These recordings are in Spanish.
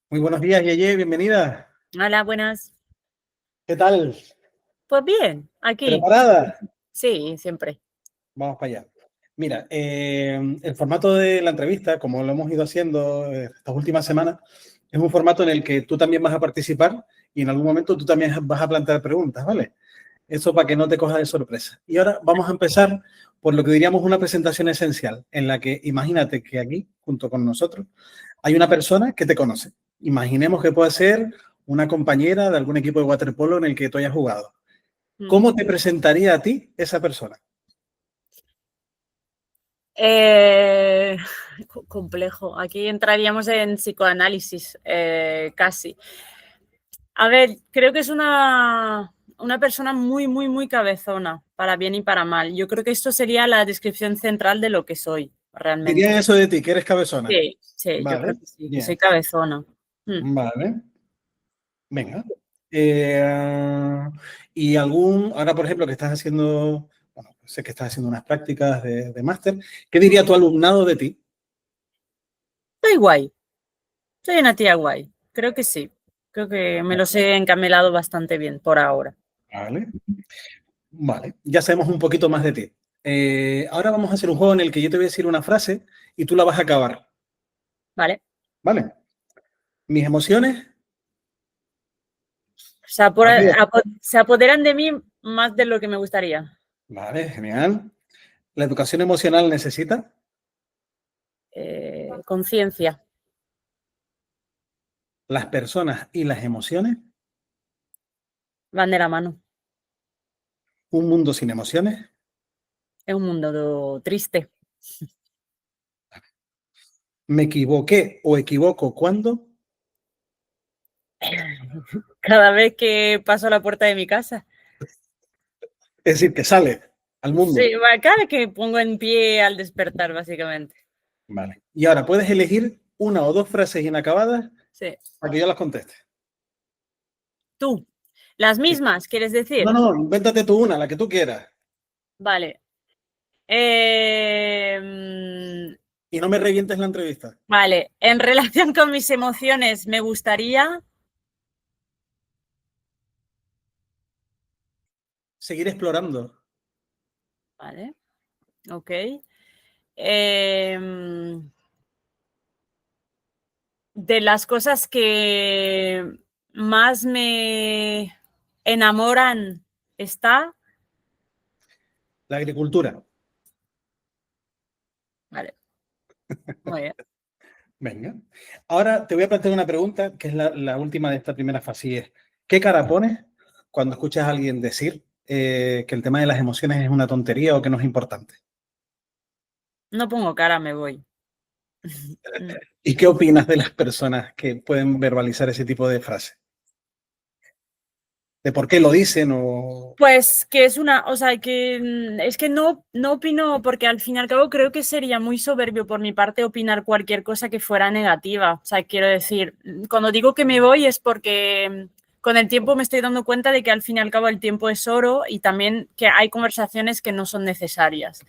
Muy buenos días, Yeye, bienvenida. Hola, buenas. ¿Qué tal? Pues bien, aquí. ¿Preparada? Sí, siempre. Vamos para allá. Mira, el formato de la entrevista, como lo hemos ido haciendo estas últimas semanas, es un formato en el que tú también vas a participar y en algún momento tú también vas a plantear preguntas, ¿vale? Eso para que no te cojas de sorpresa. Y ahora vamos a empezar por lo que diríamos una presentación esencial, en la que imagínate que aquí, junto con nosotros, hay una persona que te conoce. Imaginemos que puede ser una compañera de algún equipo de waterpolo en el que tú hayas jugado. Mm. ¿Cómo te presentaría a ti esa persona? Eh, Complejo. Aquí entraríamos en psicoanálisis, casi. A ver, creo que es una persona muy, muy, muy cabezona, para bien y para mal. Yo creo que esto sería la descripción central de lo que soy, Dirían realmente. eso de ti, que eres cabezona. Sí, sí, yo creo Vale, que sí, que soy bien. cabezona. Mm. Vale, venga. Y ahora por ejemplo que estás haciendo, bueno, sé que estás haciendo unas prácticas de máster, ¿qué diría tu alumnado de ti? Soy guay, soy una tía guay, creo que sí. Creo que me los he encamelado bastante bien por ahora. Vale, vale, ya sabemos un poquito más de ti. Ahora vamos a hacer un juego en el que yo te voy a decir una frase y tú la vas a acabar, ¿Vale? ¿vale? Mis emociones, Se a ver, se apoderan de mí más de lo que me gustaría. vale, genial. La educación emocional necesita Conciencia, las personas y las emociones, van de la mano. un mundo sin emociones. Es un mundo triste. Me equivoqué o equivoco cuando, Cada vez que paso a la puerta de mi casa. es decir, que sale al mundo. Sí, cada vez que pongo en pie al despertar, básicamente. Vale. Y ahora puedes elegir una o dos frases inacabadas Sí. para que yo las conteste. Tú, las Sí. mismas, ¿quieres No, decir? no, invéntate tú una, la que tú quieras. Vale. Y no me revientes la entrevista. Vale. En relación con mis emociones, me gustaría. Seguir explorando. Vale. Ok. Em, de las cosas que más me enamoran está. La agricultura. Vale, muy bien. Venga. Ahora te voy a plantear una pregunta que es la última de esta primera fase. Y es, ¿qué cara pones cuando escuchas a alguien decir que el tema de las emociones es una tontería o que no es importante? No pongo cara, me voy. ¿Y qué opinas de las personas que pueden verbalizar ese tipo de frases? ¿De por qué lo dicen o...? Pues que es o sea, que es que no opino, porque al fin y al cabo creo que sería muy soberbio por mi parte opinar cualquier cosa que fuera negativa. O sea, quiero decir, cuando digo que me voy es porque con el tiempo me estoy dando cuenta de que al fin y al cabo el tiempo es oro y también que hay conversaciones que no son necesarias.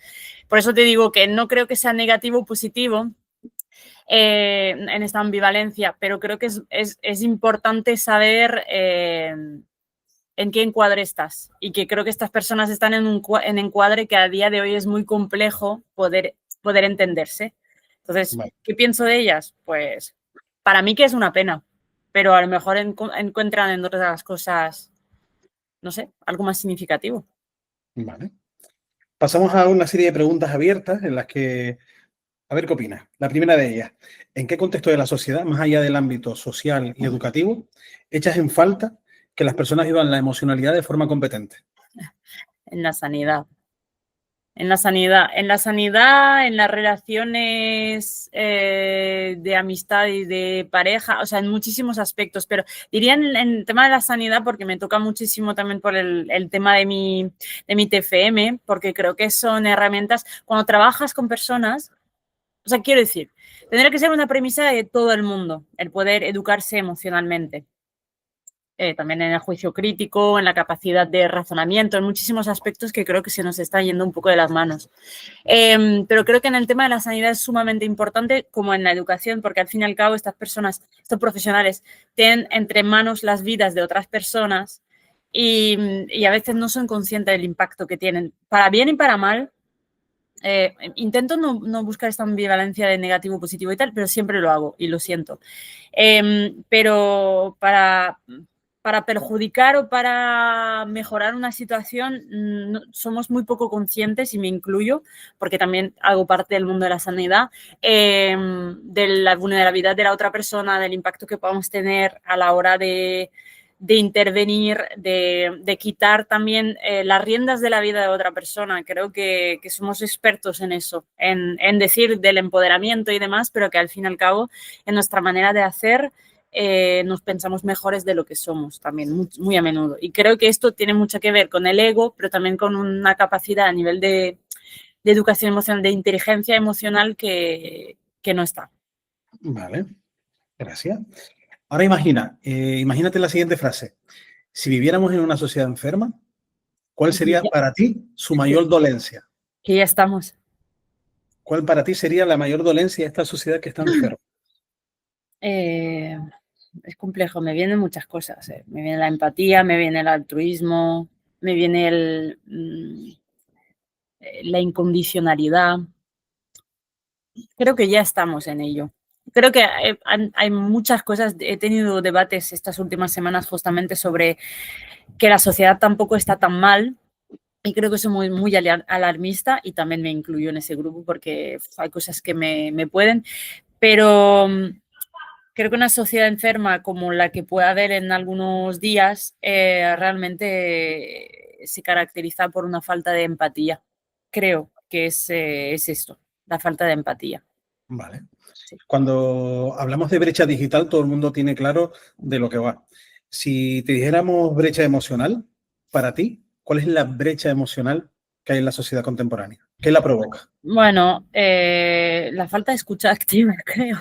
Por eso te digo que no creo que sea negativo o positivo, en esta ambivalencia, pero creo que es importante saber en qué encuadre estás y que creo que estas personas están en un encuadre que a día de hoy es muy complejo poder entenderse. Entonces, Vale, ¿qué pienso de ellas? Pues para mí que es una pena, pero a lo mejor encuentran en otras cosas, no sé, algo más significativo. vale. Pasamos a una serie de preguntas abiertas en las que, a ver qué opinas. La primera de ellas, ¿en qué contexto de la sociedad, más allá del ámbito social y educativo, echas en falta que las personas vivan la emocionalidad de forma competente? En la sanidad. En las relaciones de amistad y de pareja, o sea, en muchísimos aspectos, pero diría en el tema de la sanidad porque me toca muchísimo también por el tema de mi TFM, porque creo que son herramientas, cuando trabajas con personas, o sea, quiero decir, tendría que ser una premisa de todo el mundo, el poder educarse emocionalmente. también en el juicio crítico, en la capacidad de razonamiento, en muchísimos aspectos que creo que se nos está yendo un poco de las manos. Pero creo que en el tema de la sanidad es sumamente importante, como en la educación, porque al fin y al cabo estas personas, estos profesionales, tienen entre manos las vidas de otras personas y a veces no son conscientes del impacto que tienen, para bien y para mal. Intento no buscar esta ambivalencia de negativo, positivo y tal, pero siempre lo hago y lo siento. Pero para perjudicar o para mejorar una situación somos muy poco conscientes, y me incluyo, porque también hago parte del mundo de la sanidad, de la vulnerabilidad de la otra persona, del impacto que podamos tener a la hora de intervenir, de quitar también las riendas de la vida de otra persona. Creo que somos expertos en eso, en decir del empoderamiento y demás, pero que al fin y al cabo, en nuestra manera de hacer, nos pensamos mejores de lo que somos también, muy a menudo. Y creo que esto tiene mucho que ver con el ego, pero también con una capacidad a nivel de educación emocional, de inteligencia emocional que no está. Vale, gracias. Ahora imagínate la siguiente frase. Si viviéramos en una sociedad enferma, ¿cuál sería para ti su mayor dolencia? Que ya estamos. ¿Cuál para ti sería la mayor dolencia de esta sociedad que está enferma? Es complejo, me vienen muchas cosas. Me viene la empatía, me viene el altruismo, me viene la incondicionalidad. Creo que ya estamos en ello. Creo que hay muchas cosas. He tenido debates estas últimas semanas justamente sobre que la sociedad tampoco está tan mal, y creo que soy muy alarmista, y también me incluyo en ese grupo porque hay cosas que me pueden, pero creo que una sociedad enferma como la que puede haber en algunos días realmente se caracteriza por una falta de empatía. Creo que es esto, la falta de empatía. Vale. Sí. Cuando hablamos de brecha digital, todo el mundo tiene claro de lo que va. Si te dijéramos brecha emocional, para ti, ¿cuál es la brecha emocional que hay en la sociedad contemporánea? ¿Qué la provoca? Bueno, la falta de escucha activa, creo.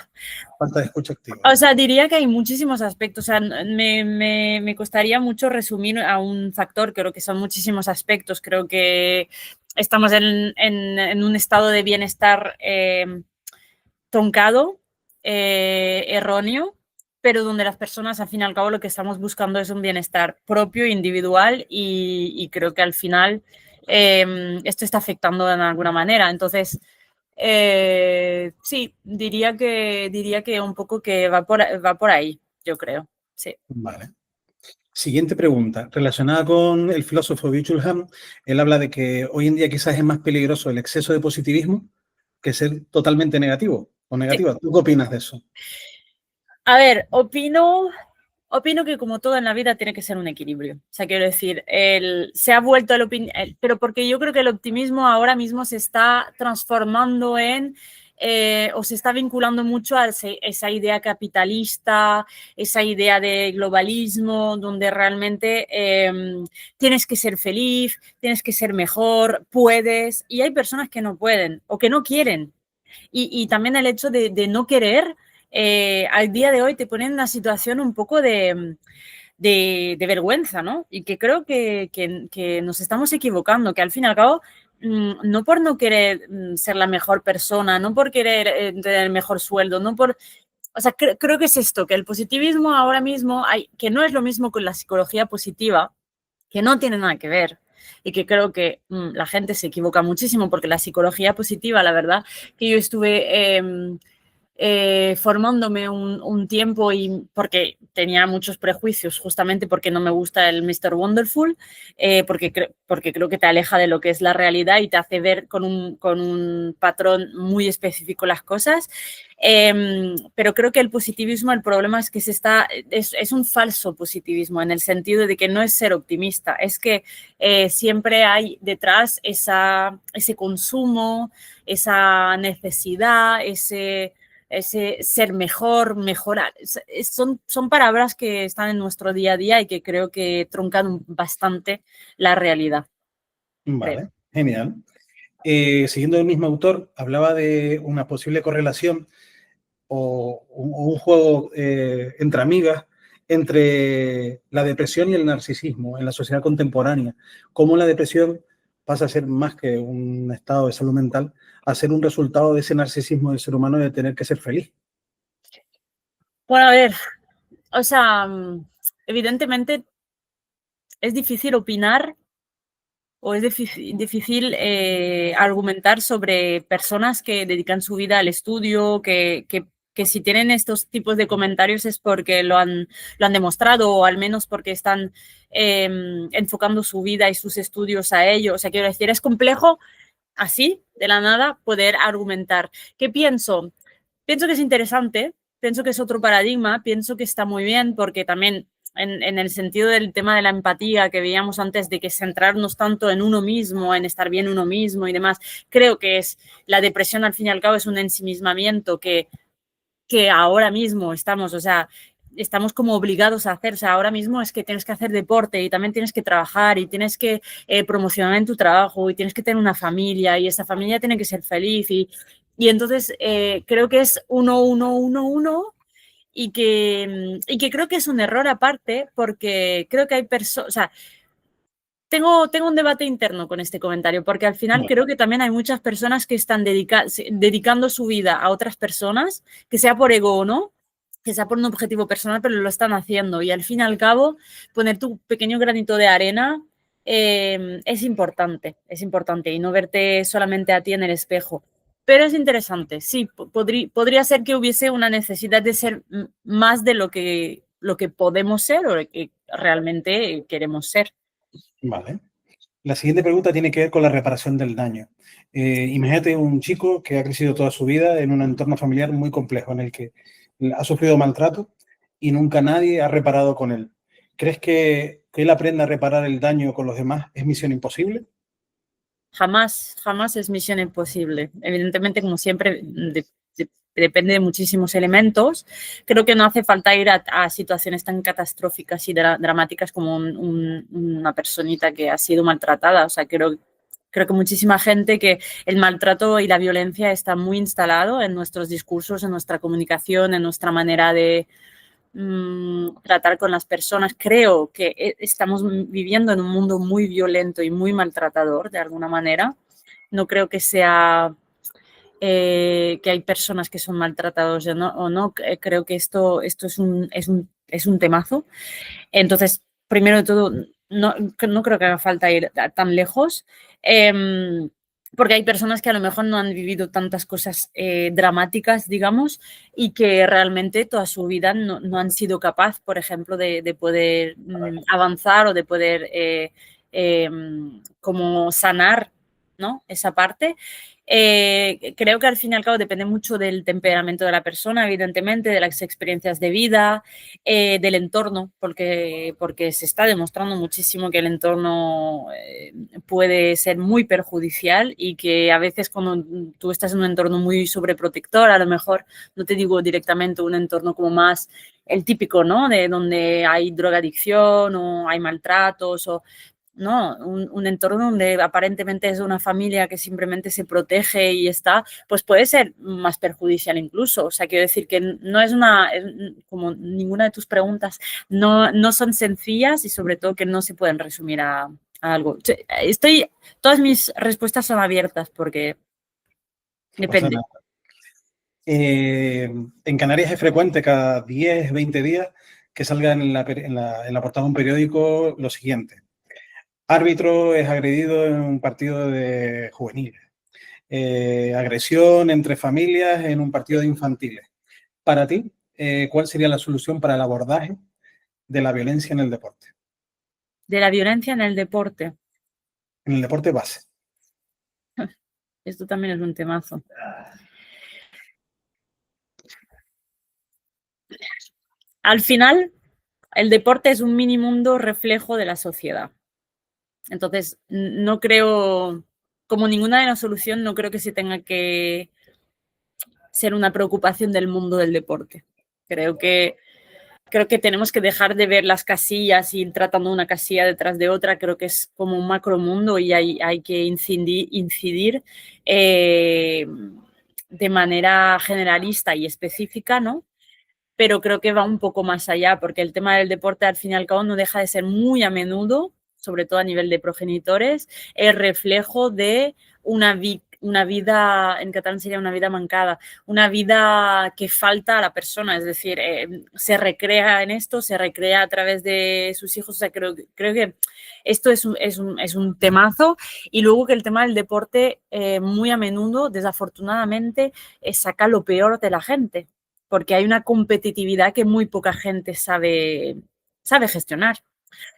Falta de escucha activa. O sea, diría que hay muchísimos aspectos. O sea, me costaría mucho resumir a un factor. Creo que son muchísimos aspectos. Creo que estamos en un estado de bienestar truncado, erróneo, pero donde las personas, al fin y al cabo, lo que estamos buscando es un bienestar propio, individual, y creo que al final esto está afectando de alguna manera. Entonces, sí, diría que un poco que va por ahí, yo creo. Sí. Vale. Siguiente pregunta, relacionada con el filósofo Byung-Chul Han. Él habla de que hoy en día quizás es más peligroso el exceso de positivismo que ser totalmente negativo o negativa. ¿Tú qué opinas de eso? A ver, opino que como todo en la vida tiene que ser un equilibrio. O sea, quiero decir, se ha vuelto pero porque yo creo que el optimismo ahora mismo se está transformando o se está vinculando mucho a esa idea capitalista, esa idea de globalismo, donde realmente tienes que ser feliz, tienes que ser mejor, puedes, y hay personas que no pueden o que no quieren. Y también el hecho de no querer, al día de hoy te pone en una situación un poco de vergüenza, ¿no? Y que creo que nos estamos equivocando, que al fin y al cabo, no por no querer ser la mejor persona, no por querer tener el mejor sueldo, no por... O sea, creo que es esto, que el positivismo ahora mismo, que no es lo mismo con la psicología positiva, que no tiene nada que ver, y que creo que la gente se equivoca muchísimo, porque la psicología positiva, la verdad, que yo estuve formándome un tiempo, y porque tenía muchos prejuicios, justamente porque no me gusta el Mr. Wonderful, porque creo que te aleja de lo que es la realidad y te hace ver con un patrón muy específico las cosas. Pero creo que el positivismo, el problema es que es un falso positivismo, en el sentido de que no es ser optimista, es que siempre hay detrás ese consumo, esa necesidad, ese ser mejor, mejorar. Son palabras que están en nuestro día a día y que creo que truncan bastante la realidad. Vale, genial. Siguiendo el mismo autor, hablaba de una posible correlación o un juego entre amigas entre la depresión y el narcisismo en la sociedad contemporánea. Cómo la depresión pasa a ser más que un estado de salud mental, a ser un resultado de ese narcisismo del ser humano de tener que ser feliz. Bueno, a ver, o sea, evidentemente es difícil opinar o es difícil argumentar sobre personas que dedican su vida al estudio, que si tienen estos tipos de comentarios es porque lo han demostrado o al menos porque están enfocando su vida y sus estudios a ello. O sea, quiero decir, es complejo así, de la nada, poder argumentar. ¿Qué pienso? Pienso que es interesante, pienso que es otro paradigma, pienso que está muy bien porque también en el sentido del tema de la empatía que veíamos antes, de que centrarnos tanto en uno mismo, en estar bien uno mismo y demás, creo que es la depresión al fin y al cabo es un ensimismamiento que ahora mismo estamos, o sea, estamos como obligados a hacer. O sea, ahora mismo es que tienes que hacer deporte y también tienes que trabajar y tienes que promocionar en tu trabajo y tienes que tener una familia y esa familia tiene que ser feliz y entonces creo que es uno, uno, uno, uno y que creo que es un error aparte porque creo que hay personas, o sea, tengo un debate interno con este comentario, porque al final creo que también hay muchas personas que están dedicando su vida a otras personas, que sea por ego o no, que sea por un objetivo personal, pero lo están haciendo. Y al fin y al cabo, poner tu pequeño granito de arena es importante y no verte solamente a ti en el espejo. Pero es interesante, sí, podría ser que hubiese una necesidad de ser más de lo que podemos ser o lo que realmente queremos ser. Vale. La siguiente pregunta tiene que ver con la reparación del daño. Imagínate un chico que ha crecido toda su vida en un entorno familiar muy complejo, en el que ha sufrido maltrato y nunca nadie ha reparado con él. ¿Crees que él aprenda a reparar el daño con los demás es misión imposible? Jamás, jamás es misión imposible. Evidentemente, como siempre, depende de muchísimos elementos. Creo que no hace falta ir a situaciones tan catastróficas y dramáticas como una personita que ha sido maltratada. O sea, creo que muchísima gente que el maltrato y la violencia está muy instalado en nuestros discursos, en nuestra comunicación, en nuestra manera de tratar con las personas. Creo que estamos viviendo en un mundo muy violento y muy maltratador de alguna manera. No creo que sea que hay personas que son maltratados o no. Creo que esto es un temazo. Entonces, primero de todo, no creo que haga falta ir tan lejos. Porque hay personas que a lo mejor no han vivido tantas cosas dramáticas, digamos, y que realmente toda su vida no han sido capaz, por ejemplo, de poder avanzar o de poder como sanar, ¿no? Esa parte. Creo que al fin y al cabo depende mucho del temperamento de la persona, evidentemente, de las experiencias de vida, del entorno, porque se está demostrando muchísimo que el entorno puede ser muy perjudicial y que a veces cuando tú estás en un entorno muy sobreprotector, a lo mejor, no te digo directamente un entorno como más el típico, ¿no? De donde hay drogadicción o hay maltratos o no, un entorno donde aparentemente es una familia que simplemente se protege y está, pues puede ser más perjudicial incluso. O sea, quiero decir que no es como ninguna de tus preguntas, no son sencillas y sobre todo que no se pueden resumir a algo. Todas mis respuestas son abiertas porque depende. En Canarias es frecuente cada 10, 20 días que salga en la portada de un periódico lo siguiente. Árbitro es agredido en un partido de juveniles. Agresión entre familias en un partido de infantiles. Para ti, ¿cuál sería la solución para el abordaje de la violencia en el deporte? De la violencia en el deporte. En el deporte base. Esto también es un temazo. Al final, el deporte es un mini mundo reflejo de la sociedad. Entonces, no creo, como ninguna de las soluciones, no creo que se tenga que ser una preocupación del mundo del deporte. Creo que tenemos que dejar de ver las casillas y ir tratando una casilla detrás de otra. Creo que es como un macromundo y hay que incidir de manera generalista y específica, ¿no? pero creo que va un poco más allá, porque el tema del deporte al fin y al cabo no deja de ser muy a menudo, sobre todo a nivel de progenitores, el reflejo de una vida, en catalán sería una vida mancada, una vida que falta a la persona, es decir, se recrea en esto, se recrea a través de sus hijos, o sea, creo que esto es un temazo. Y luego que el tema del deporte muy a menudo, desafortunadamente, saca lo peor de la gente, porque hay una competitividad que muy poca gente sabe gestionar.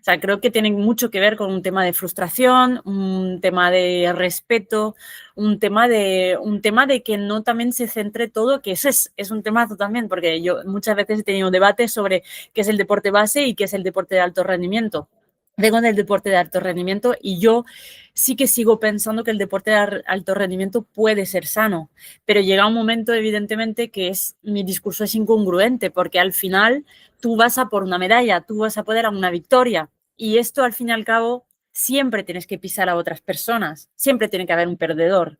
O sea, creo que tiene mucho que ver con un tema de frustración, un tema de respeto, un tema de que no también se centre todo, que ese es un temazo también, porque yo muchas veces he tenido debates sobre qué es el deporte base y qué es el deporte de alto rendimiento. Vengo del deporte de alto rendimiento y yo sí que sigo pensando que el deporte de alto rendimiento puede ser sano, pero llega un momento, evidentemente, que mi discurso es incongruente, porque al final tú vas a por una medalla, tú vas a poder a una victoria, y esto al fin y al cabo siempre tienes que pisar a otras personas, siempre tiene que haber un perdedor.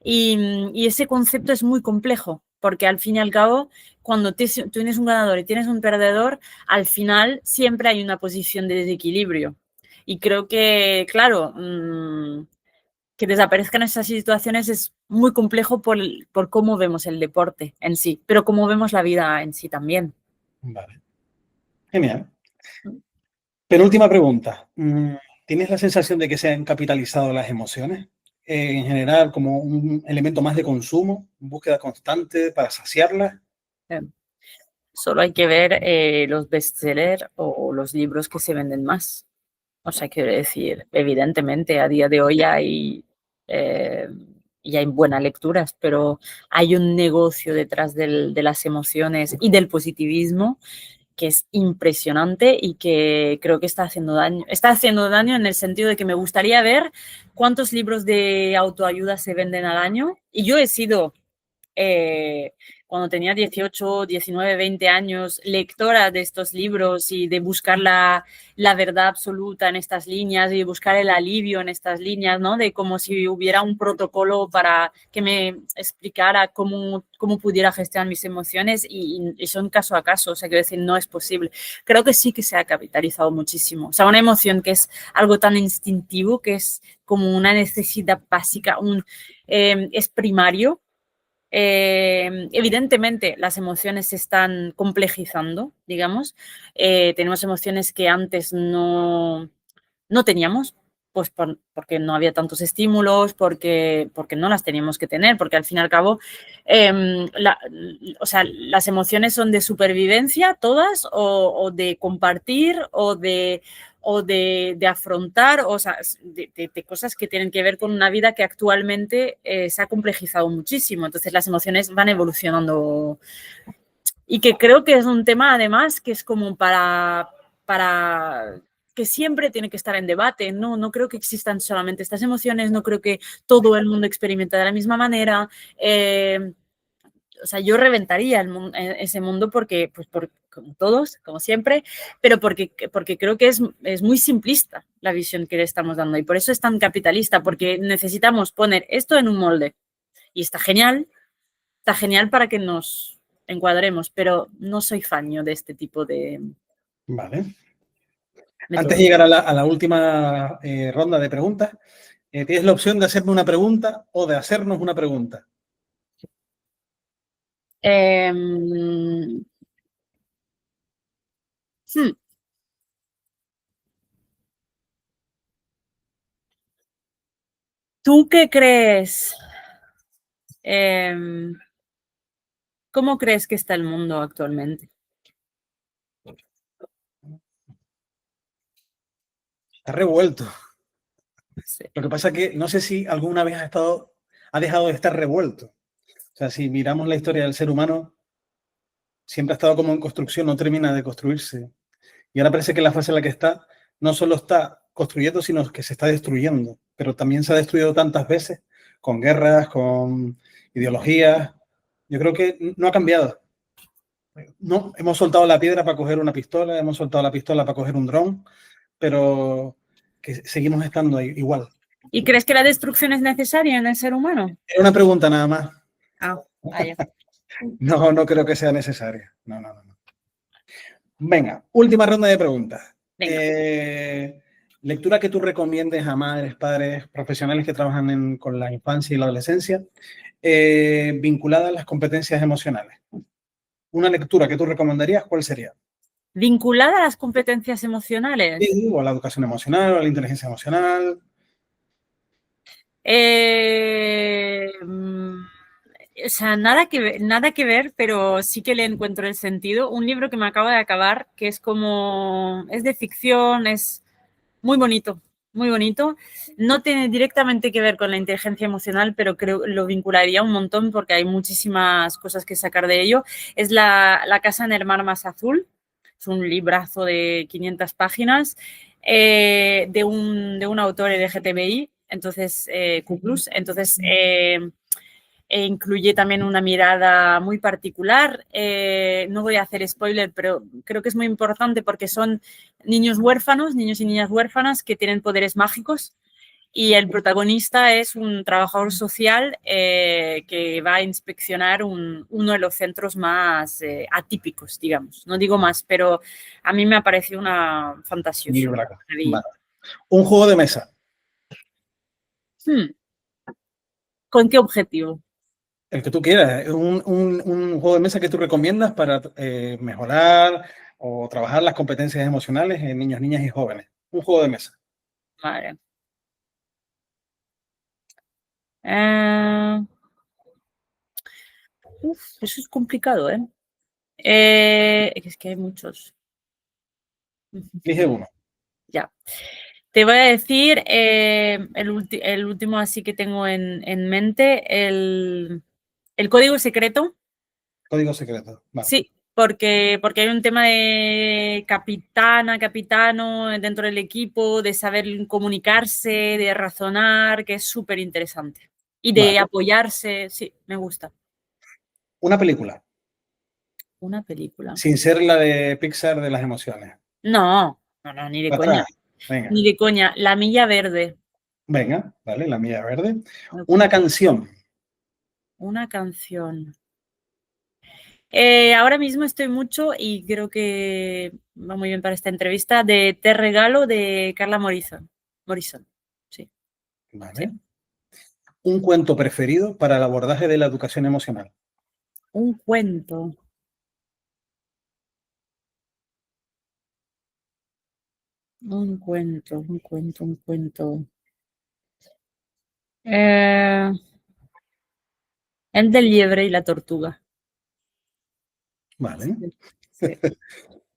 Y ese concepto es muy complejo, porque al fin y al cabo, cuando tú tienes un ganador y tienes un perdedor, al final siempre hay una posición de desequilibrio. Y creo que, claro, que desaparezcan esas situaciones es muy complejo por cómo vemos el deporte en sí, pero cómo vemos la vida en sí también. Vale. Genial. Penúltima pregunta. ¿Tienes la sensación de que se han capitalizado las emociones? En general, como un elemento más de consumo, búsqueda constante para saciarlas. Solo hay que ver los bestsellers o los libros que se venden más. O sea, quiero decir, evidentemente a día de hoy y hay buenas lecturas, pero hay un negocio detrás de las emociones y del positivismo que es impresionante y que creo que está haciendo daño. Está haciendo daño en el sentido de que me gustaría ver cuántos libros de autoayuda se venden al año. Y yo he sido cuando tenía 18, 19, 20 años, lectora de estos libros y de buscar la verdad absoluta en estas líneas y de buscar el alivio en estas líneas, ¿no? De como si hubiera un protocolo para que me explicara cómo pudiera gestionar mis emociones y son caso a caso, o sea, quiero decir, no es posible. Creo que sí que se ha capitalizado muchísimo. O sea, una emoción que es algo tan instintivo, que es como una necesidad básica, es primario. Evidentemente, las emociones se están complejizando, digamos. Tenemos emociones que antes no teníamos, pues porque no había tantos estímulos, porque no las teníamos que tener, porque al fin y al cabo, o sea, las emociones son de supervivencia todas, o de compartir, o de afrontar, o sea, de cosas que tienen que ver con una vida que actualmente se ha complejizado muchísimo. Entonces las emociones van evolucionando y que creo que es un tema además que es como para que siempre tiene que estar en debate. No creo que existan solamente estas emociones, no creo que todo el mundo experimente de la misma manera. O sea, yo reventaría ese mundo porque, pues como todos, como siempre, pero porque creo que es muy simplista la visión que le estamos dando y por eso es tan capitalista, porque necesitamos poner esto en un molde y está genial para que nos encuadremos, pero no soy fan yo de este tipo de Vale. métodos. Antes de llegar a la última ronda de preguntas, tienes la opción de hacerme una pregunta o de hacernos una pregunta. ¿Tú qué crees? ¿Cómo crees que está el mundo actualmente? Está revuelto. Sí. Lo que pasa es que no sé si alguna vez ha dejado de estar revuelto. O sea, si miramos la historia del ser humano, siempre ha estado como en construcción, no termina de construirse. Y ahora parece que la fase en la que está no solo está construyendo, sino que se está destruyendo. Pero también se ha destruido tantas veces con guerras, con ideologías. Yo creo que no ha cambiado. No, hemos soltado la piedra para coger una pistola, hemos soltado la pistola para coger un dron, pero que seguimos estando ahí, igual. ¿Y crees que la destrucción es necesaria en el ser humano? Era una pregunta nada más. Ah, vaya. No, no creo que sea necesaria. No. Venga, última ronda de preguntas. Venga. Lectura que tú recomiendes a madres, padres, profesionales que trabajan con la infancia y la adolescencia, vinculada a las competencias emocionales. Una lectura que tú recomendarías, ¿cuál sería? Vinculada a las competencias emocionales. Sí, o a la educación emocional, o a la inteligencia emocional. O sea, nada que ver, pero sí que le encuentro el sentido. Un libro que me acabo de acabar, que es como, es de ficción, es muy bonito, muy bonito. No tiene directamente que ver con la inteligencia emocional, pero creo lo vincularía un montón porque hay muchísimas cosas que sacar de ello. Es La casa en el mar más azul. Es un librazo de 500 páginas de un autor LGTBI, entonces Q+. Entonces incluye también una mirada muy particular. No voy a hacer spoiler, pero creo que es muy importante porque son niños huérfanos, niños y niñas huérfanas que tienen poderes mágicos. Y el protagonista es un trabajador social que va a inspeccionar uno de los centros más atípicos, digamos. No digo más, pero a mí me ha parecido una fantasioso. Vale. Un juego de mesa. ¿Con qué objetivo? El que tú quieras. Un juego de mesa que tú recomiendas para mejorar o trabajar las competencias emocionales en niños, niñas y jóvenes. Un juego de mesa. Vale. Eso es complicado, ¿eh? Es que hay muchos. Elige uno. Ya. Te voy a decir el último así que tengo en mente, el código secreto. Código secreto. Vale. Sí, porque hay un tema de capitana, capitano dentro del equipo, de saber comunicarse, de razonar, que es súper interesante. Y de Vale. apoyarse, sí, me gusta. Una película. Una película. Sin ser la de Pixar de las emociones. No, ni de coña. Atrás. Venga. Ni de coña. La milla verde. Venga, vale, la mía verde. Una canción. Una canción. Ahora mismo estoy mucho, y creo que va muy bien para esta entrevista, de Te regalo de Carla Morrison. Morrison, sí. Vale. Sí. Un cuento preferido para el abordaje de la educación emocional. Un cuento. Un cuento, un cuento, un cuento. El del liebre y la tortuga. Vale. Sí,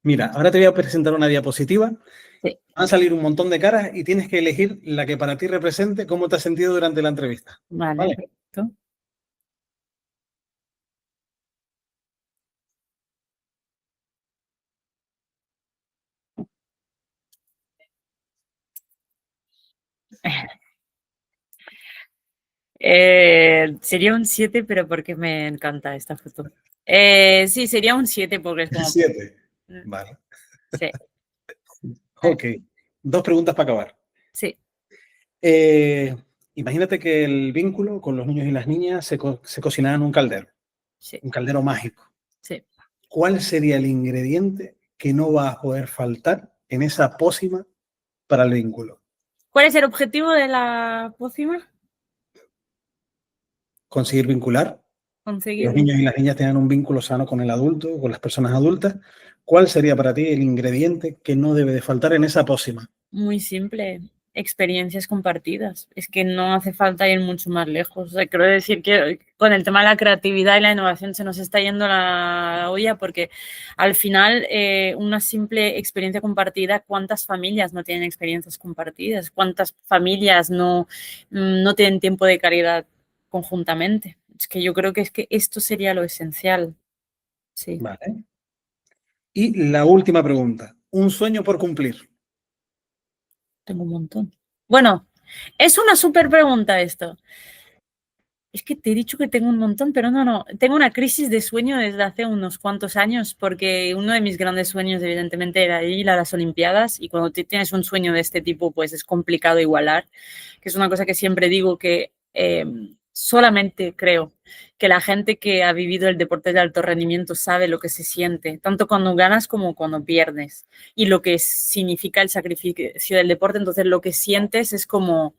Mira, ahora te voy a presentar una diapositiva. sí. Van a salir un montón de caras y tienes que elegir la que para ti represente cómo te has sentido durante la entrevista. Vale, ¿Vale? perfecto. Sería un 7, pero porque me encanta esta foto. Sí, sería un 7 porque es como... 7. Vale. Sí. Ok. Dos preguntas para acabar. Sí. Imagínate que el vínculo con los niños y las niñas se cocinaba en un caldero. Sí. Un caldero mágico. Sí. ¿Cuál sería el ingrediente que no va a poder faltar en esa pócima para el vínculo? ¿Cuál es el objetivo de la pócima? Conseguir vincular, que los Conseguir. niños y las niñas tengan un vínculo sano con el adulto, con las personas adultas. ¿Cuál sería para ti el ingrediente que no debe de faltar en esa pócima? Muy simple. Experiencias compartidas. Es que no hace falta ir mucho más lejos. O sea, quiero decir que con el tema de la creatividad y la innovación se nos está yendo la olla porque al final una simple experiencia compartida, ¿cuántas familias no tienen experiencias compartidas? ¿Cuántas familias no tienen tiempo de calidad conjuntamente? Es que yo creo que es que esto sería lo esencial. Sí, Vale. Y la última pregunta. Un sueño por cumplir. tengo un montón. Bueno, es una súper pregunta esto. Es que te he dicho que tengo un montón, pero no. Tengo una crisis de sueño desde hace unos cuantos años, porque uno de mis grandes sueños, evidentemente, era ir a las Olimpiadas, y cuando tienes un sueño de este tipo, pues es complicado igualar, que es una cosa que siempre digo que solamente creo que la gente que ha vivido el deporte de alto rendimiento sabe lo que se siente, tanto cuando ganas como cuando pierdes, y lo que significa el sacrificio del deporte. Entonces lo que sientes es como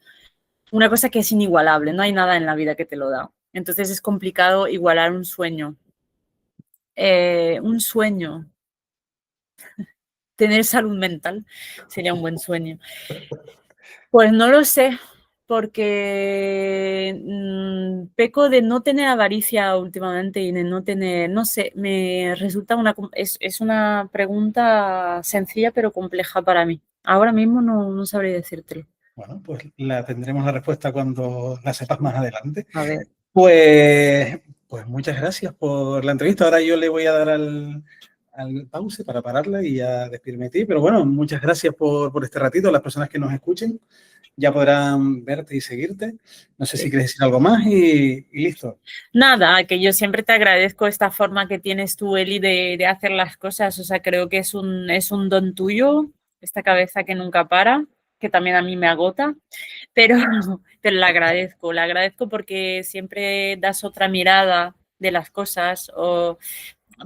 una cosa que es inigualable, no hay nada en la vida que te lo da. Entonces es complicado igualar un sueño. Un sueño, tener salud mental sería un buen sueño. Pues no lo sé, porque peco de no tener avaricia últimamente y de no tener, no sé, me resulta es una pregunta sencilla pero compleja para mí. Ahora mismo no sabré decírtelo. Bueno, pues la tendremos la respuesta cuando la sepas más adelante. A ver. Pues muchas gracias por la entrevista. Ahora yo le voy a dar al pause para pararla y ya despedirme de ti. Pero bueno, muchas gracias por este ratito. Las personas que nos escuchen ya podrán verte y seguirte. No sé si quieres decir algo más y listo. Nada, que yo siempre te agradezco esta forma que tienes tú, Eli, de hacer las cosas. O sea, creo que es un don tuyo, esta cabeza que nunca para, que también a mí me agota, pero, pero la agradezco porque siempre das otra mirada de las cosas o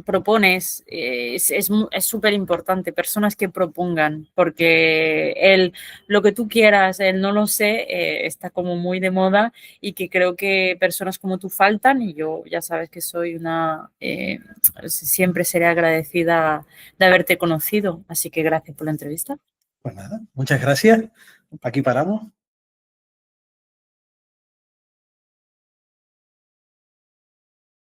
propones, es súper importante, personas que propongan, porque lo que tú quieras, el no lo sé, está como muy de moda y que creo que personas como tú faltan y yo ya sabes que soy siempre seré agradecida de haberte conocido, así que gracias por la entrevista. Pues nada, muchas gracias. Aquí paramos.